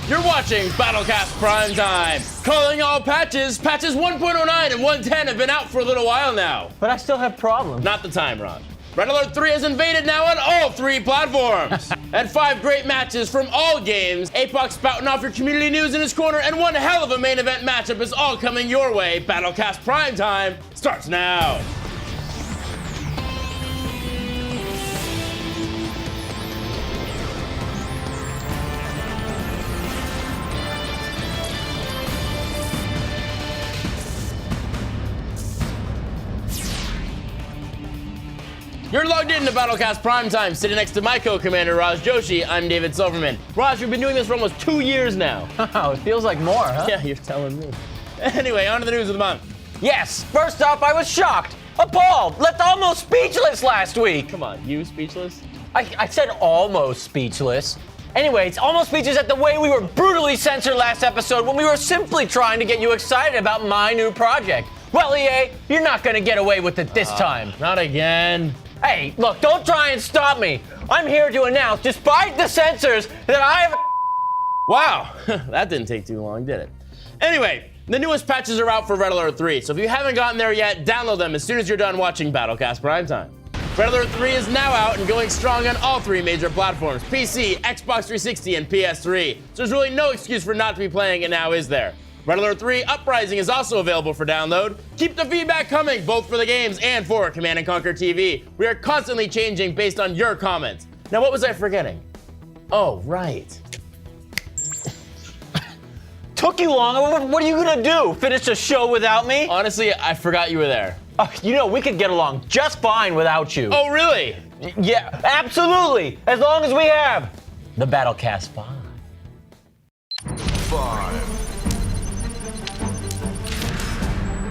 You're watching BattleCast Primetime. Calling all patches. Patches 1.09 and 110 have been out for a little while now. But I still have problems. Not the time, Ron. Red Alert 3 has invaded now on all 3 platforms. And 5 great matches from all games. Apoc spouting off your community news in his corner, and one hell of a main event matchup is all coming your way. BattleCast Primetime starts now. You're logged into BattleCast Primetime, sitting next to my co-commander, Raj Joshi. I'm David Silverman. Raj, we've been doing this for almost 2 years now. Wow, it feels like more, huh? Yeah, you're telling me. Anyway, on to the news of the month. Yes, first off, I was shocked, appalled, left almost speechless last week. Come on, you speechless? I said almost speechless. Anyway, it's almost speechless at the way we were brutally censored last episode when we were simply trying to get you excited about my new project. Well, EA, you're not gonna get away with it this time. Not again. Hey, look, don't try and stop me. I'm here to announce, despite the censors, that I have... Wow, that didn't take too long, did it? Anyway, the newest patches are out for Red Alert 3, so if you haven't gotten there yet, download them as soon as you're done watching BattleCast Primetime. Red Alert 3 is now out and going strong on all 3 major platforms, PC, Xbox 360, and PS3. So there's really no excuse for not to be playing it now, is there? Red Alert 3 Uprising is also available for download. Keep the feedback coming, both for the games and for Command & Conquer TV. We are constantly changing based on your comments. Now, what was I forgetting? Oh, right. Took you long. What are you gonna do? Finish the show without me? Honestly, I forgot you were there. You know, we could get along just fine without you. Oh, really? Yeah, absolutely. As long as we have the BattleCast 5.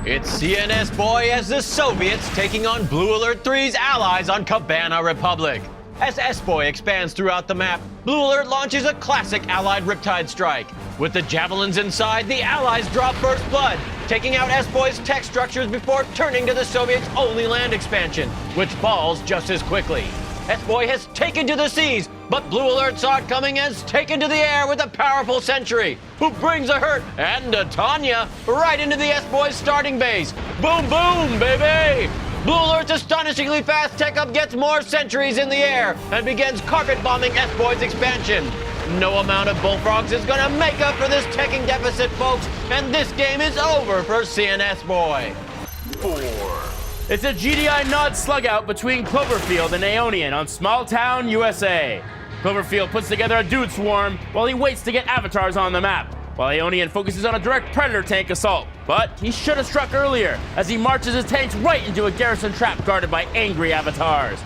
It's CNS Boy as the Soviets taking on Blue Alert 3's allies on Cabana Republic. As S-Boy expands throughout the map, Blue Alert launches a classic Allied Riptide strike. With the javelins inside, the Allies drop First Blood, taking out S-Boy's tech structures before turning to the Soviets' only land expansion, which falls just as quickly. S-Boy has taken to the seas, but Blue Alert saw it coming and has taken to the air with a powerful Sentry, who brings a hurt and a Tanya right into the S-Boy's starting base. Boom, boom, baby! Blue Alert's astonishingly fast tech-up gets more sentries in the air and begins carpet-bombing S-Boy's expansion. No amount of bullfrogs is gonna make up for this teching deficit, folks, and this game is over for CNS Boy. 4. It's a GDI nod slug out between Cloverfield and Aeonian on Small Town, USA. Cloverfield puts together a dude swarm while he waits to get avatars on the map, while Aeonian focuses on a direct Predator tank assault. But he should have struck earlier, as he marches his tanks right into a garrison trap guarded by angry avatars.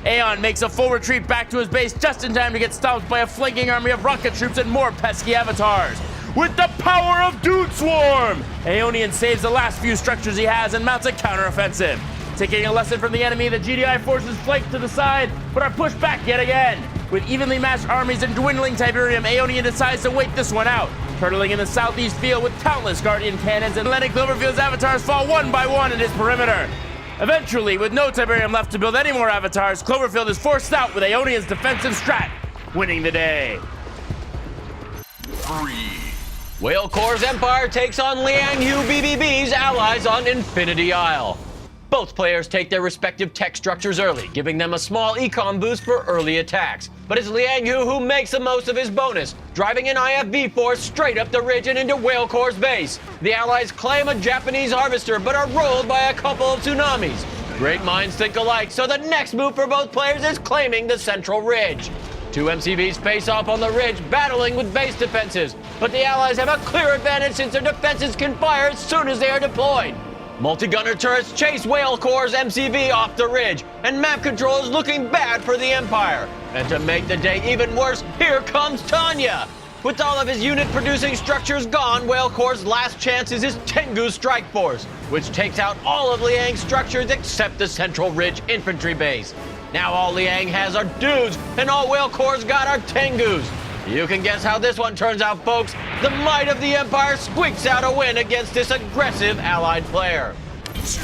Aeon makes a full retreat back to his base just in time to get stopped by a flanking army of rocket troops and more pesky avatars. With the power of Dude Swarm, Aeonian saves the last few structures he has and mounts a counteroffensive. Taking a lesson from the enemy, the GDI forces flank to the side, but are pushed back yet again. With evenly matched armies and dwindling Tiberium, Aeonian decides to wait this one out, hurtling in the southeast field with countless Guardian cannons and letting Cloverfield's avatars fall one by one in his perimeter. Eventually, with no Tiberium left to build any more avatars, Cloverfield is forced out with Aeonian's defensive strat, winning the day. 3. Whale Corps' Empire takes on Liang Hu BBB's allies on Infinity Isle. Both players take their respective tech structures early, giving them a small econ boost for early attacks. But it's Liang Hu who makes the most of his bonus, driving an IFV force straight up the ridge and into Whale Corps' base. The Allies claim a Japanese harvester, but are rolled by a couple of tsunamis. Great minds think alike, so the next move for both players is claiming the central ridge. 2 MCVs face off on the ridge, battling with base defenses, but the Allies have a clear advantage since their defenses can fire as soon as they are deployed. Multi-gunner turrets chase Whale Corps' MCV off the ridge, and map control is looking bad for the Empire. And to make the day even worse, here comes Tanya! With all of his unit-producing structures gone, Whale Corps' last chance is his Tengu strike force, which takes out all of Liang's structures except the Central Ridge infantry base. Now all Liang has are dudes, and all Whale Corps' got are Tengus. You can guess how this one turns out, folks. The might of the Empire squeaks out a win against this aggressive Allied player. 2.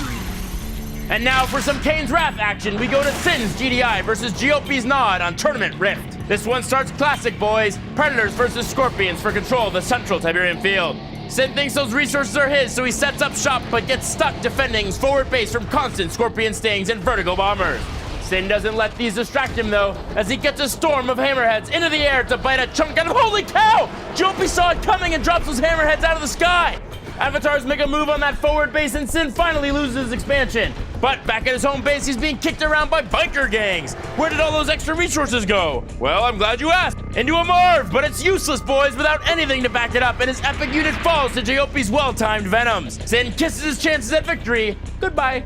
And now for some Kane's Wrath action, we go to Sin's GDI versus GOP's Nod on Tournament Rift. This one starts classic, boys. Predators versus Scorpions for control of the central Tiberian field. Sin thinks those resources are his, so he sets up shop, but gets stuck defending his forward base from constant Scorpion stings and Vertigo bombers. Sin doesn't let these distract him, though, as he gets a storm of hammerheads into the air to bite a chunk out of— holy cow! GOP saw it coming and drops those hammerheads out of the sky! Avatars make a move on that forward base, and Sin finally loses his expansion. But back at his home base, he's being kicked around by biker gangs. Where did all those extra resources go? Well, I'm glad you asked. Into a Marv, but it's useless, boys, without anything to back it up, and his epic unit falls to GOP's well-timed Venoms. Sin kisses his chances at victory. Goodbye.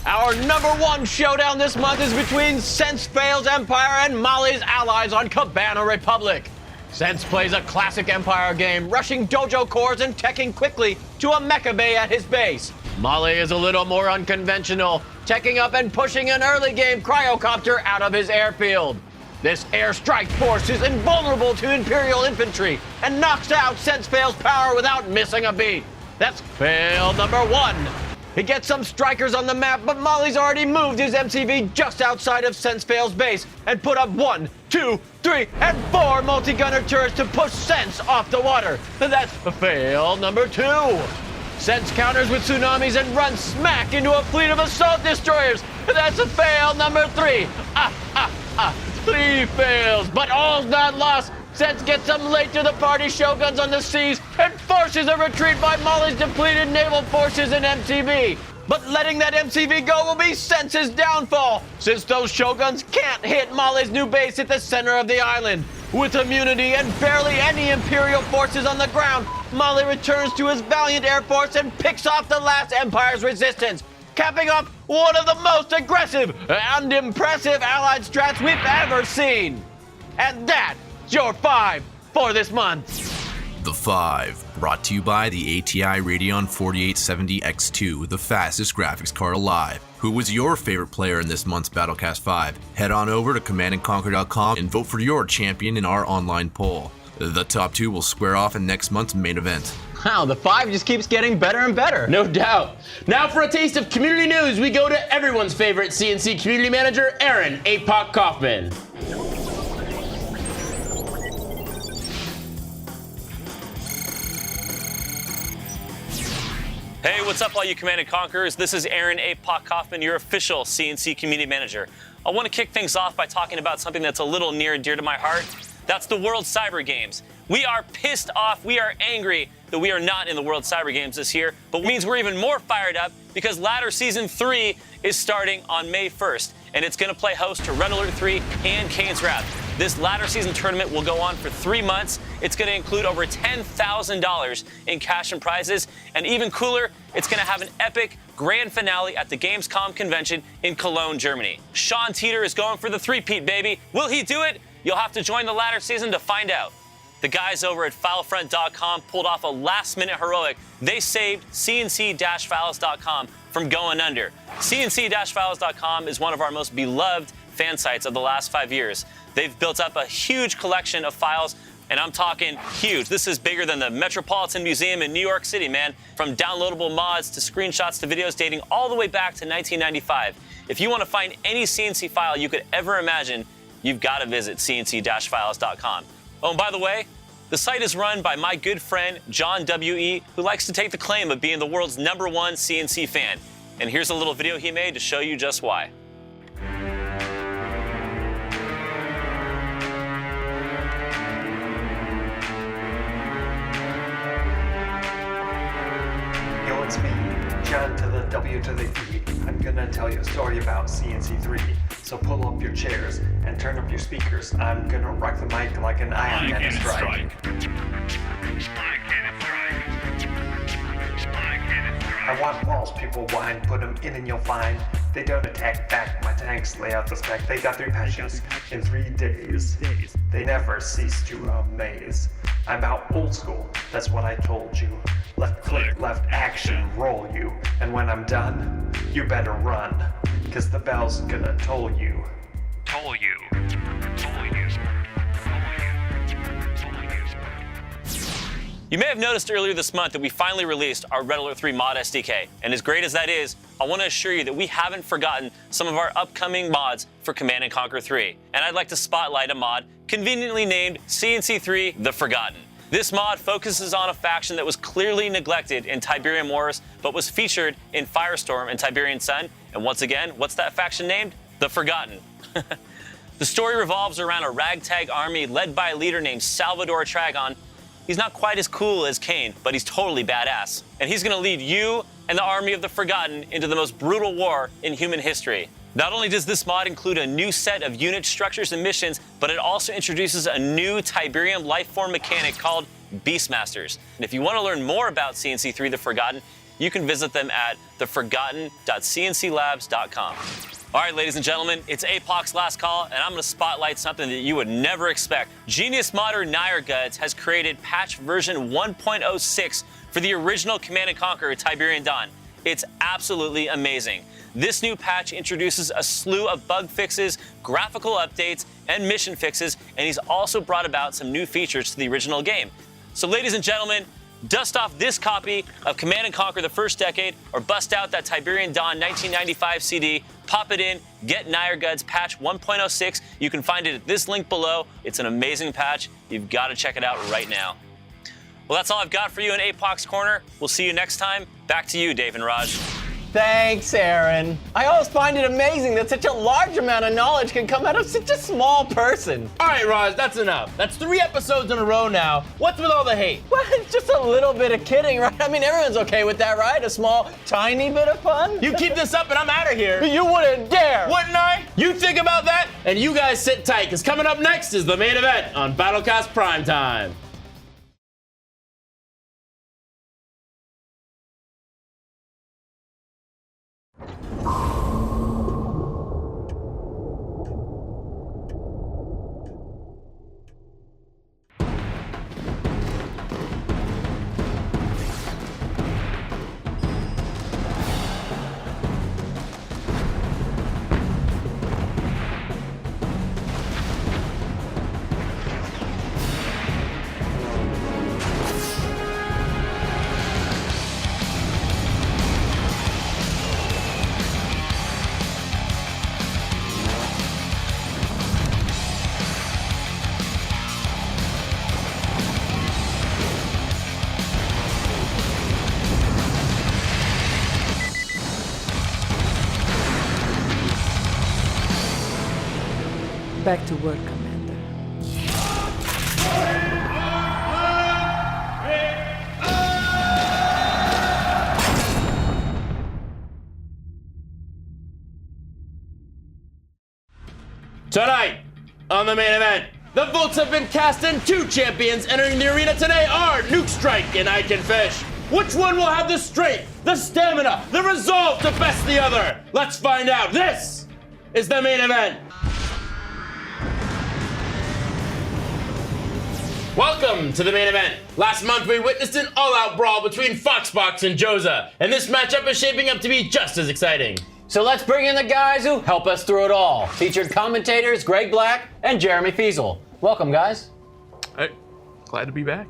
Our number one showdown this month is between Sense Fails Empire and Molly's allies on Cabana Republic. Sense plays a classic Empire game, rushing dojo cores and teching quickly to a mecha bay at his base. Molly is a little more unconventional, teching up and pushing an early game cryocopter out of his airfield. This airstrike force is invulnerable to Imperial infantry and knocks out Sense Fail's power without missing a beat. That's fail number one. He gets some strikers on the map, but Molly's already moved his MCV just outside of Sense Fail's base and put up 1, 2, 3, and 4 multi-gunner turrets to push Sense off the water. That's fail number 2. Sense counters with tsunamis and runs smack into a fleet of assault destroyers. That's a fail number 3. 3 fails, but all's not lost. Sense gets them late to the party shoguns on the seas and forces a retreat by Molly's depleted naval forces and MCV. But letting that MCV go will be Sense's downfall, since those shoguns can't hit Molly's new base at the center of the island. With immunity and barely any Imperial forces on the ground, Molly returns to his valiant air force and picks off the last Empire's resistance, capping off one of the most aggressive and impressive allied strats we've ever seen. And that's your 5 for this month. The 5, brought to you by the ATI Radeon 4870X2, the fastest graphics card alive. Who was your favorite player in this month's BattleCast 5? Head on over to commandandconquer.com and vote for your champion in our online poll. The top 2 will square off in next month's main event. Wow, the 5 just keeps getting better and better. No doubt. Now for a taste of community news, we go to everyone's favorite C&C community manager, Aaron APOC Kaufman. Hey, what's up all you Command & Conquerors? This is Aaron APOC Kaufman, your official C&C community manager. I want to kick things off by talking about something that's a little near and dear to my heart. That's the World Cyber Games. We are pissed off, we are angry that we are not in the World Cyber Games this year, but it means we're even more fired up because Ladder Season 3 is starting on May 1st, and it's going to play host to Red Alert 3 and Kane's Wrath. This Ladder Season tournament will go on for 3 months. It's going to include over $10,000 in cash and prizes, and even cooler, it's going to have an epic grand finale at the Gamescom convention in Cologne, Germany. Sean Teeter is going for the three-peat, baby. Will he do it? You'll have to join the Ladder Season to find out. The guys over at FileFront.com pulled off a last-minute heroic. They saved CNC-Files.com from going under. CNC-Files.com is one of our most beloved fan sites of the last 5 years. They've built up a huge collection of files, and I'm talking huge. This is bigger than the Metropolitan Museum in New York City, man. From downloadable mods to screenshots to videos dating all the way back to 1995. If you want to find any CNC file you could ever imagine, you've got to visit CNC-Files.com. Oh, and by the way, the site is run by my good friend, John W.E., who likes to take the claim of being the world's #1 CNC fan. And here's a little video he made to show you just why. Yo, it's me, John to the W to the E. I'm gonna tell you a story about CNC3. So pull up your chairs and turn up your speakers. I'm gonna rock the mic like an ion cannon strike. I want walls people whine, put them in and you'll find they don't attack back. My tanks lay out the spec. They got 3 patches in 3 days. They never cease to amaze. I'm out old school, that's what I told you. Left click, left action, roll you. And when I'm done, you better run. Cause the bell's gonna toll you. Toll you. Toll you. Toll you. Toll you. You may have noticed earlier this month that we finally released our Red Alert 3 Mod Sdk, and as great as that is, I want to assure you that we haven't forgotten some of our upcoming mods for Command & Conquer 3, and I'd like to spotlight a mod conveniently named C&C3 The Forgotten. This mod focuses on a faction that was clearly neglected in Tiberium Wars, but was featured in Firestorm and Tiberian Sun, and once again, what's that faction named? The Forgotten. The story revolves around a ragtag army led by a leader named Salvador Tragon. He's not quite as cool as Kane, but he's totally badass. And he's gonna lead you and the army of the Forgotten into the most brutal war in human history. Not only does this mod include a new set of unit structures and missions, but it also introduces a new Tiberium lifeform mechanic called Beastmasters. And if you want to learn more about C&C3 The Forgotten, you can visit them at theforgotten.cnclabs.com. All right, ladies and gentlemen, it's APOC's last call, and I'm going to spotlight something that you would never expect. Genius modder Nierguds has created patch version 1.06 for the original Command & Conquer Tiberian Dawn. It's absolutely amazing. This new patch introduces a slew of bug fixes, graphical updates, and mission fixes, and he's also brought about some new features to the original game. So, ladies and gentlemen, dust off this copy of Command & Conquer the First Decade, or bust out that Tiberian Dawn 1995 CD, pop it in, get Nierguds patch 1.06. You can find it at this link below. It's an amazing patch. You've got to check it out right now. Well, that's all I've got for you in APOC's Corner. We'll see you next time. Back to you, Dave and Raj. Thanks, Aaron. I always find it amazing that such a large amount of knowledge can come out of such a small person. All right, Raj, that's enough. That's 3 episodes in a row now. What's with all the hate? Well, it's just a little bit of kidding, right? I mean, everyone's okay with that, right? A small, tiny bit of fun? You keep this up and I'm out of here. You wouldn't dare. Wouldn't I? You think about that, and you guys sit tight, because coming up next is the main event on BattleCast Primetime. Back to work, Commander. Tonight, on the main event, the votes have been cast and 2 champions entering the arena today are Nuke Strike and I Can Fish. Which one will have the strength, the stamina, the resolve to best the other? Let's find out. This is the main event. Welcome to the main event. Last month we witnessed an all-out brawl between Foxbox and Joza, and this matchup is shaping up to be just as exciting. So let's bring in the guys who help us through it all. Featured commentators Greg Black and Jeremy Fiesel. Welcome, guys. Hey, glad to be back.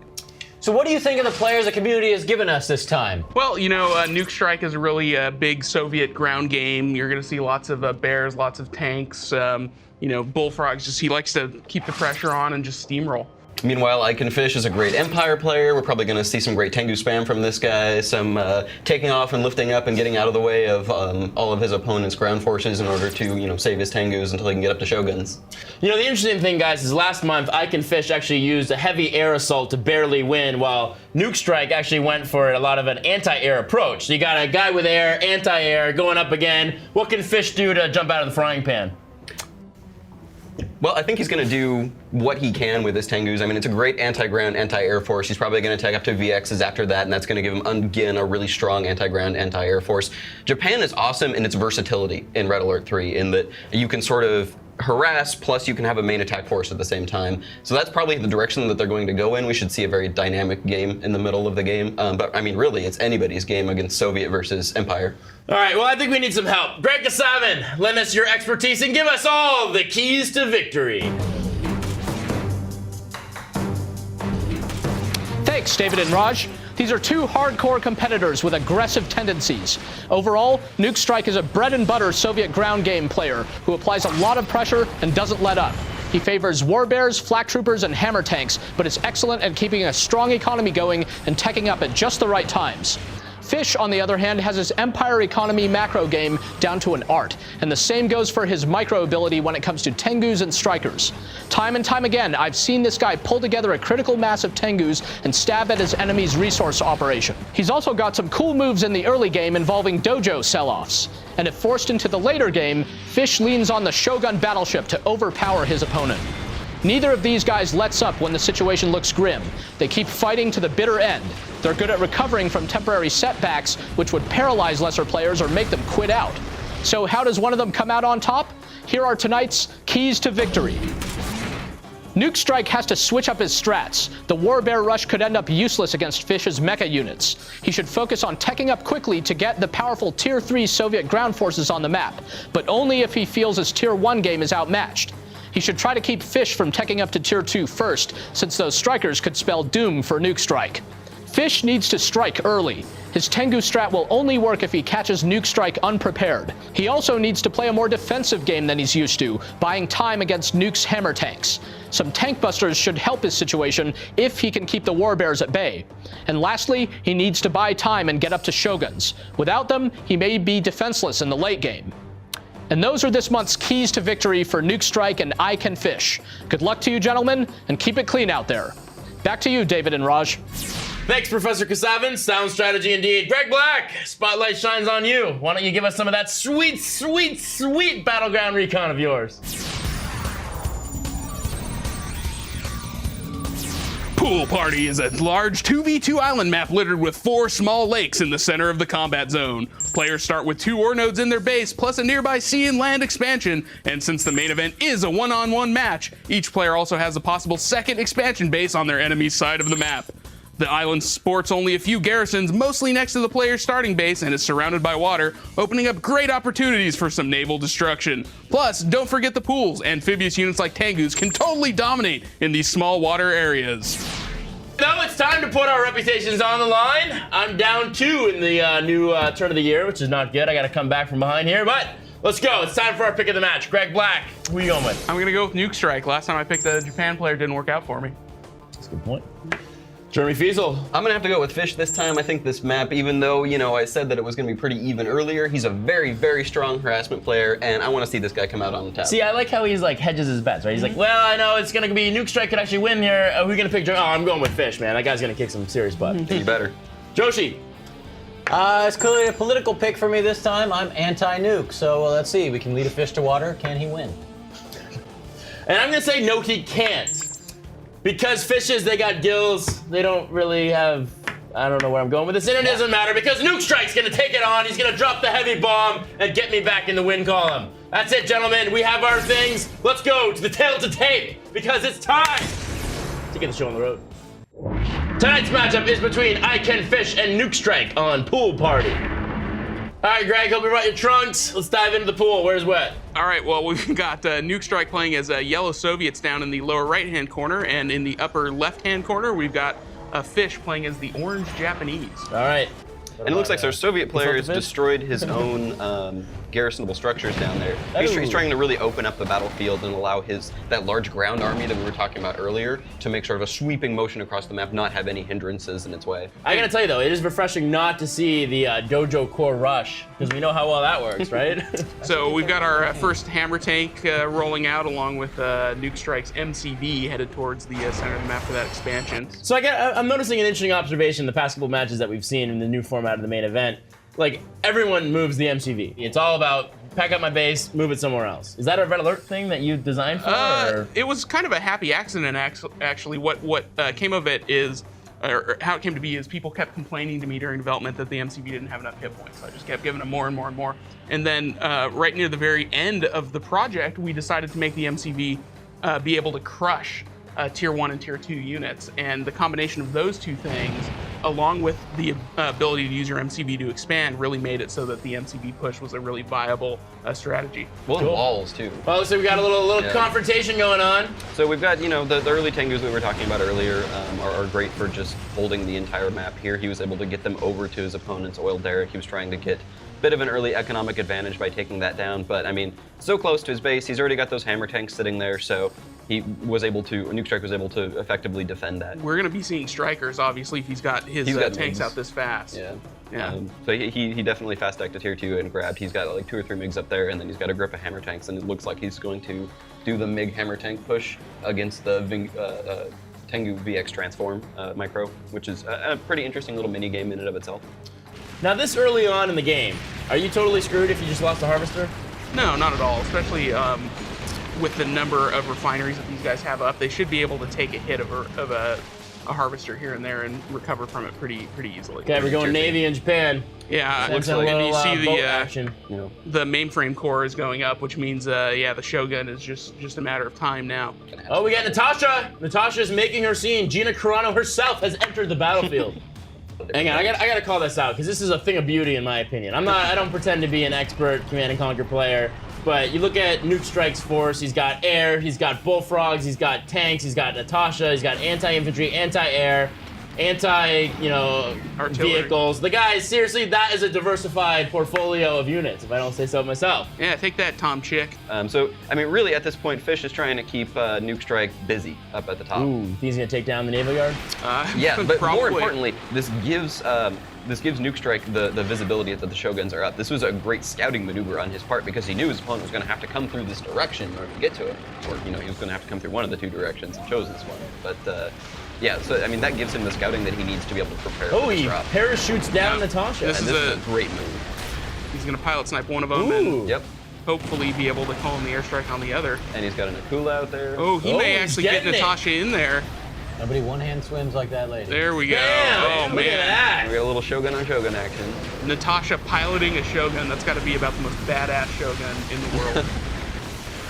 So what do you think of the players the community has given us this time? Well, you know, Nuke Strike is a really big Soviet ground game. You're going to see lots of bears, lots of tanks, you know, bullfrogs. Just he likes to keep the pressure on and just steamroll. Meanwhile, I Can Fish is a great Empire player. We're probably going to see some great Tengu spam from this guy, some taking off and lifting up and getting out of the way of all of his opponent's ground forces in order to, you know, save his Tengus until he can get up to Shoguns. You know, the interesting thing, guys, is last month I Can Fish actually used a heavy air assault to barely win, while Nuke Strike actually went for a lot of an anti-air approach. So you got a guy with air, anti-air, going up again. What can Fish do to jump out of the frying pan? Well, I think he's going to do what he can with his Tengus. I mean, it's a great anti-ground, anti-air force. He's probably going to take up to VXs after that, and that's going to give him, again, a really strong anti-ground, anti-air force. Japan is awesome in its versatility in Red Alert 3, in that you can sort of harass, plus you can have a main attack force at the same time. So that's probably the direction that they're going to go in. We should see a very dynamic game in the middle of the game. But, I mean, really, it's anybody's game against Soviet versus Empire. All right, well, I think we need some help. Greg Kasavan, lend us your expertise and give us all the keys to victory. Thanks, David and Raj. These are two hardcore competitors with aggressive tendencies. Overall, Nuke Strike is a bread-and-butter Soviet ground game player who applies a lot of pressure and doesn't let up. He favors war bears, flak troopers, and hammer tanks, but is excellent at keeping a strong economy going and teching up at just the right times. Fish, on the other hand, has his Empire economy macro game down to an art, and the same goes for his micro ability when it comes to Tengus and Strikers. Time and time again, I've seen this guy pull together a critical mass of Tengus and stab at his enemy's resource operation. He's also got some cool moves in the early game involving dojo sell-offs. And if forced into the later game, Fish leans on the Shogun battleship to overpower his opponent. Neither of these guys lets up when the situation looks grim. They keep fighting to the bitter end. They're good at recovering from temporary setbacks, which would paralyze lesser players or make them quit out. So how does one of them come out on top? Here are tonight's keys to victory. Nuke Strike has to switch up his strats. The War Bear Rush could end up useless against Fish's mecha units. He should focus on teching up quickly to get the powerful Tier 3 Soviet ground forces on the map, but only if he feels his Tier 1 game is outmatched. He should try to keep Fish from teching up to Tier 2 first, since those strikers could spell doom for Nuke Strike. Fish needs to strike early. His Tengu strat will only work if he catches Nuke Strike unprepared. He also needs to play a more defensive game than he's used to, buying time against Nuke's hammer tanks. Some tank busters should help his situation if he can keep the War Bears at bay. And lastly, he needs to buy time and get up to Shoguns. Without them, he may be defenseless in the late game. And those are this month's keys to victory for Nuke Strike and I Can Fish. Good luck to you, gentlemen, and keep it clean out there. Back to you, David and Raj. Thanks, Professor Kasavin. Sound strategy indeed. Greg Black, spotlight shines on you. Why don't you give us some of that sweet, sweet, sweet Battleground recon of yours? Pool Party is a large 2v2 island map littered with 4 small lakes in the center of the combat zone. Players start with 2 ore nodes in their base, plus a nearby sea and land expansion, and since the main event is a one-on-one match, each player also has a possible second expansion base on their enemy's side of the map. The island sports only a few garrisons, mostly next to the player's starting base, and is surrounded by water, opening up great opportunities for some naval destruction. Plus, don't forget the pools. Amphibious units like Tengus can totally dominate in these small water areas. Now it's time to put our reputations on the line. I'm down 2 in the new turn of the year, which is not good. I got to come back from behind here, but let's go. It's time for our pick of the match. Greg Black, who are you going with? I'm going to go with Nuke Strike. Last time I picked a Japan player, didn't work out for me. That's a good point. Jeremy Fiesel. I'm gonna have to go with Fish this time. I think this map, even though, you know, I said that it was gonna be pretty even earlier, he's a very, very strong harassment player, and I wanna see this guy come out on the top. See, I like how he's like hedges his bets, right? He's like, well, I know it's gonna be Nuke Strike could actually win here. Who are you gonna pick? Oh, I'm going with Fish, man. That guy's gonna kick some serious butt. He's better. Joshi. It's clearly a political pick for me this time. I'm anti-nuke, so let's see. We can lead a fish to water. Can he win? And I'm gonna say no, he can't. Because fishes, they got gills. They don't really have, I don't know where I'm going with this, and it doesn't matter because Nuke Strike's gonna take it on. He's gonna drop the heavy bomb and get me back in the win column. That's it, gentlemen. We have our things. Let's go to the tail to tape because it's time to get the show on the road. Tonight's matchup is between I Can Fish and Nuke Strike on Pool Party. All right, Greg, hope you brought your trunks. Let's dive into the pool. Where's wet? All right, well, we've got Nuke Strike playing as Yellow Soviets down in the lower right-hand corner, and in the upper left-hand corner, we've got Fish playing as the Orange Japanese. All right. And it looks like our Soviet player has destroyed his own garrisonable structures down there. He's trying to really open up the battlefield and allow that large ground army that we were talking about earlier to make sort of a sweeping motion across the map, not have any hindrances in its way. I gotta tell you though, it is refreshing not to see the Dojo Core Rush, because we know how well that works, right? So we've got our first hammer tank rolling out along with Nuke Strike's MCV headed towards the center of the map for that expansion. So I'm noticing an interesting observation in the past couple matches that we've seen in the new format of the main event. Like, everyone moves the MCV. It's all about pack up my base, move it somewhere else. Is that a Red Alert thing that you designed for? Or? It was kind of a happy accident, actually. What came of it is, or how it came to be is people kept complaining to me during development that the MCV didn't have enough hit points. So I just kept giving them more and more and more. And then right near the very end of the project, we decided to make the MCV be able to crush Tier 1 and Tier 2 units. And the combination of those two things along with the ability to use your MCV to expand, really made it so that the MCV push was a really viable strategy. Well, and walls too. Well, so we got a little confrontation going on. So we've got, the early Tengus we were talking about earlier are great for just holding the entire map here. He was able to get them over to his opponent's oil derrick. He was trying to get a bit of an early economic advantage by taking that down, but I mean, so close to his base, he's already got those hammer tanks sitting there, so Nuke Strike was able to effectively defend that. We're going to be seeing strikers, obviously, if he's got his tanks MiGs out this fast. Yeah. So he definitely fast decked to tier 2 and grabbed. He's got like 2 or 3 MiGs up there, and then he's got a grip of hammer tanks, and it looks like he's going to do the MiG hammer tank push against the Tengu VX transform micro, which is a pretty interesting little mini game in and of itself. Now, this early on in the game, are you totally screwed if you just lost a harvester? No, not at all, especially with the number of refineries that these guys have up. They should be able to take a hit of a harvester here and there and recover from it pretty easily. Okay, we're going Navy in Japan. Yeah, Looks and like you see boat action. the mainframe core is going up, which means the Shogun is just a matter of time now. Oh, we got Natasha. Natasha is making her scene. Gina Carano herself has entered the battlefield. Hang on, I gotta call this out because this is a thing of beauty in my opinion. I don't pretend to be an expert Command and Conquer player, but you look at Nuke Strike's force. He's got air, he's got bullfrogs, he's got tanks, he's got Natasha, he's got anti-infantry, anti-air, vehicles. The guy, seriously, that is a diversified portfolio of units, if I don't say so myself. Yeah, take that, Tom Chick. So, I mean, really, at this point, Fish is trying to keep Nuke Strike busy up at the top. Ooh, he's gonna take down the Naval Guard? Yeah, but more importantly, this gives Nuke Strike the visibility that the Shoguns are up. This was a great scouting maneuver on his part because he knew his opponent was going to have to come through this direction in order to get to it. Or, he was going to have to come through one of the 2 directions and chose this one. But, yeah, so, I mean, that gives him the scouting that he needs to be able to prepare for this he drop. parachutes down Natasha. This is a great move. He's going to pilot snipe one of them and hopefully be able to call in the airstrike on the other. And he's got an Akula out there. Oh, he may actually get Natasha in there. Nobody one-hand swims like that lady. There we go. Damn, oh, look at that. We got a little Shogun on Shogun action. Natasha piloting a Shogun. That's got to be about the most badass Shogun in the world.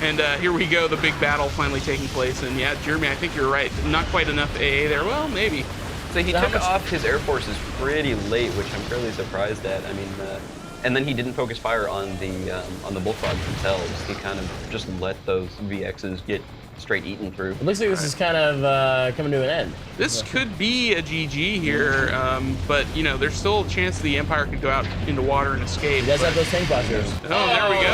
And here we go, the big battle finally taking place. And yeah, Jeremy, I think you're right. Not quite enough AA there. Well, maybe. So he took off his air forces pretty late, which I'm fairly surprised at. I mean, and then he didn't focus fire on the bullfrogs themselves. He kind of just let those VXs get straight eaten through. It looks like this is kind of coming to an end. This could be a GG here, but there's still a chance the Empire could go out into water and escape. He does have those tank blasters. Oh, there we go.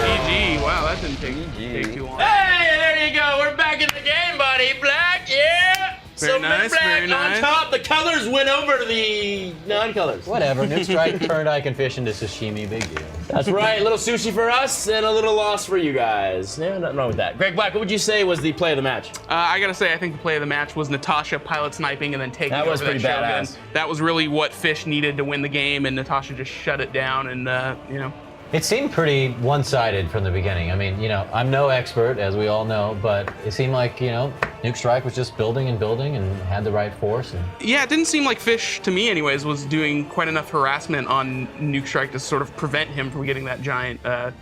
GG. Wow, that didn't take too long. Hey, there you go. We're back in the game, buddy. Black, yeah. Very nice, black very nice. on top. The colors went over to the non-colors. Whatever. Nuke Strike turned Ike and Fish into sashimi. Big deal. That's right. A little sushi for us and a little loss for you guys. Yeah, nothing wrong with that. Greg Black, what would you say was the play of the match? I gotta say, I think the play of the match was Natasha pilot sniping and then taking over was pretty Shogun. badass. That was really what Fish needed to win the game, and Natasha just shut it down. And It seemed pretty one-sided from the beginning. I mean, I'm no expert, as we all know, but it seemed like, Nuke Strike was just building and had the right force. Yeah, it didn't seem like Fish, to me anyways, was doing quite enough harassment on Nuke Strike to sort of prevent him from getting that giant, that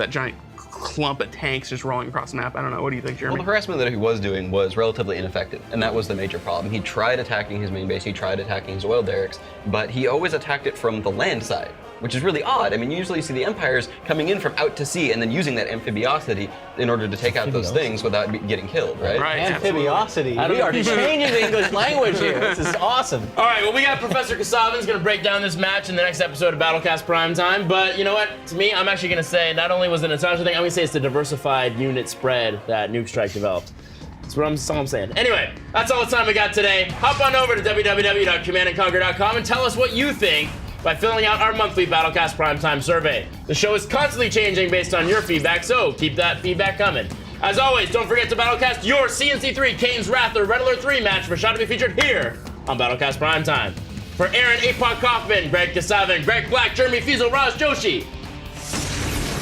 giant clump of tanks just rolling across the map. I don't know. What do you think, Jeremy? Well, the harassment that he was doing was relatively ineffective, and that was the major problem. He tried attacking his main base, he tried attacking his oil derricks, but he always attacked it from the land side, which is really odd. I mean, you usually see the Empires coming in from out to sea and then using that amphibiosity in order to take out those things without getting killed, right? Right. Amphibiosity. We are changing the English language here. This is awesome. All right, well, we got Professor Kasavin's going to break down this match in the next episode of BattleCast Primetime. But you know what? To me, I'm actually going to say not only was it a Natasha thing, I'm going to say it's the diversified unit spread that Nuke Strike developed. That's all I'm saying. Anyway, that's all the time we got today. Hop on over to www.commandandconquer.com and tell us what you think by filling out our monthly BattleCast Primetime survey. The show is constantly changing based on your feedback, so keep that feedback coming. As always, don't forget to BattleCast your CNC3 Kane's Wrath or Red Alert 3 match for a shot to be featured here on BattleCast Primetime. For Aaron Apok Kaufman, Greg Kasavin, Greg Black, Jeremy Fiesel, Raj Joshi,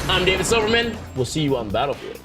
I'm David Silverman. We'll see you on the battlefield.